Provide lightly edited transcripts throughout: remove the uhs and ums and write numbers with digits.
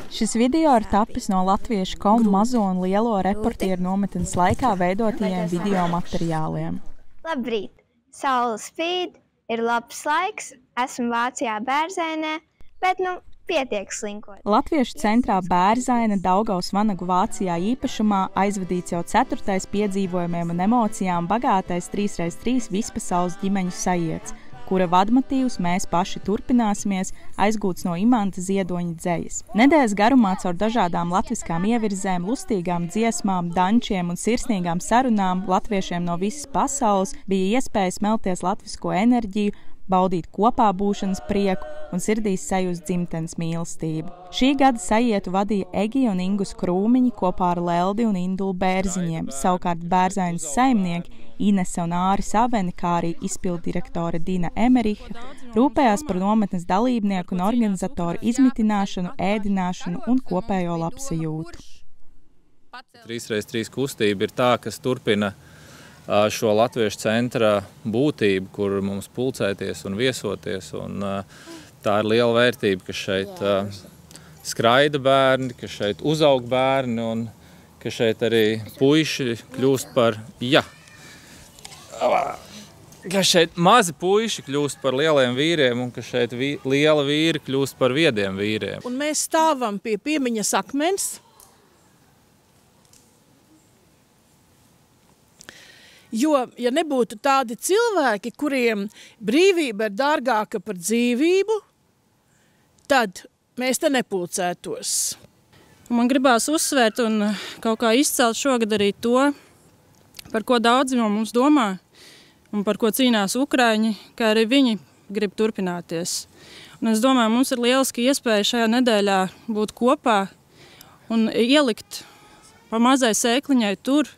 Šis video ir tapis no latviešu mazo un lielo reportieru nometnes laikā veidotajiem video materiāliem. Labrīt! Saule spīd, ir labs laiks, esmu Vācijā Bērzainē, bet pietiek slinkot. Latviešu centrā Bērzaine Daugavas Vanagu Vācijā īpašumā aizvadīts jau 4. piedzīvojumiem un emocijām bagātais 3x3 vispasaules ģimeņu sajiets, kura vadmotīvs mēs paši turpināsimies, aizgūts no Imanta Ziedoņa dzejas. Nedēļas garumā caur dažādām latviskām ievirzēm, lustīgām dziesmām, dančiem un sirsnīgām sarunām latviešiem no visas pasaules bija iespēja smelties latvisko enerģiju, baudīt kopā būšanas prieku un sirdīs sajust dzimtenes mīlestību. Šī gada sajietu vadīja Egija un Ingus Krūmiņi kopā ar Leldi un Indulu Bērziņiem, savukārt Bērzainas saimnieki Inese un Āris Aveni, kā arī izpilddirektore Dina Emeriha, rūpējās par nometnes dalībnieku un organizatoru izmitināšanu, ēdināšanu un kopējo labsajūtu. 3x3 kustība ir tā, kas turpina šo latviešu centra būtību, kur mums pulcēties un viesoties. Un, tā ir liela vērtība, ka šeit skraida bērni, ka šeit uzaug bērni un ka šeit arī puiši kļūst par, ka šeit mazi puiši kļūst par lieliem vīriem un ka šeit liela vīri kļūst par viediem vīriem. Un mēs stāvam pie piemiņas akmens. Jo, ja nebūtu tādi cilvēki, kuriem brīvība ir dārgāka par dzīvību, tad mēs te nepulcētos. Man gribās uzsvērt un kaut kā izcelt šogad arī to, par ko daudzi no mums domā un par ko cīnās Ukraiņi, kā arī viņi grib turpināties. Un es domāju, mums ir lieliski iespēja šajā nedēļā būt kopā un ielikt pa mazai sēkliņai tur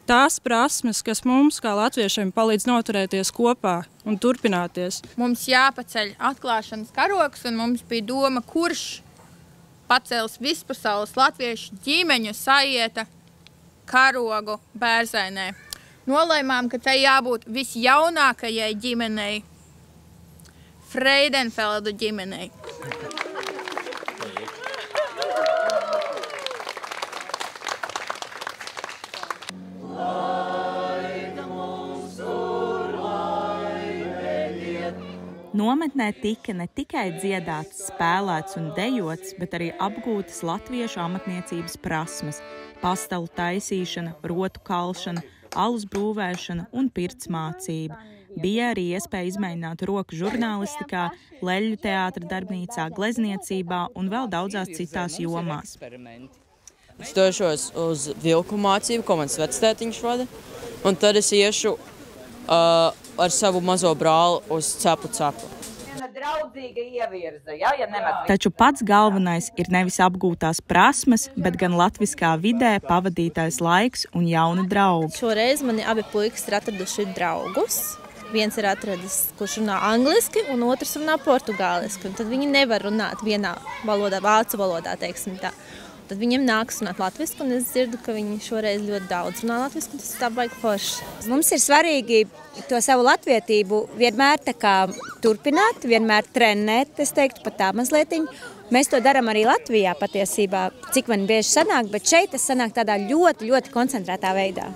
tās prasmes, kas mums, kā latviešiem, palīdz noturēties kopā un turpināties. Mums jāpaceļ atklāšanas karogs, un mums bija doma, kurš pacels vispasaules latviešu ģimeņu sajieta karogu Bērzainē. Nolēmām, ka tai jābūt visjaunākajai ģimenei, Freidenfeldu ģimenei. Nometnē tika ne tikai dziedāts, spēlēts un dejots, bet arī apgūtas latviešu amatniecības prasmes, pastalu taisīšana, rotu kalšana, alus brūvēšana un pirts mācība. Bija arī iespēja izmēģināt roku žurnālistikā, leļļu teātra darbnīcā, glezniecībā un vēl daudzās citās jomās. Es došos uz vilku mācību, ko mans vectētiņš vada, un tad es iešu ar savu mazo brāli uz cepu. Taču pats galvenais ir nevis apgūtās prasmes, bet gan latviskā vidē pavadītais laiks un jauni draugi. Šoreiz mani abi puikas ir atraduši draugus. Viens ir atradis, kurš runā angliski, un otrs runā portugāliski. Un tad viņi nevar runāt vienā valodā, vācu valodā, teiksim tā. Tad viņiem nāks runāt latviski, un es dzirdu, ka viņi šoreiz ļoti daudz runā latviski, un tas tā baigi forši. Mums ir svarīgi to savu latvietību vienmēr tā kā turpināt, vienmēr trenēt, es teiktu, pat tā mazlietiņu. Mēs to darām arī Latvijā patiesībā, cik man bieži sanāk, bet šeit tas sanāk tādā ļoti, ļoti koncentrētā veidā.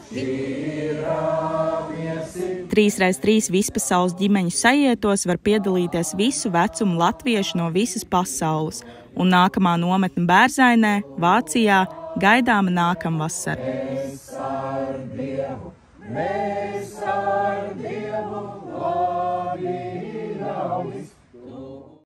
3x3 vispasaules ģimeņu sajietos var piedalīties visu vecumu latviešu no visas pasaules, un nākamā nometne Bērzainē, Vācijā, gaidāma nākamvasar.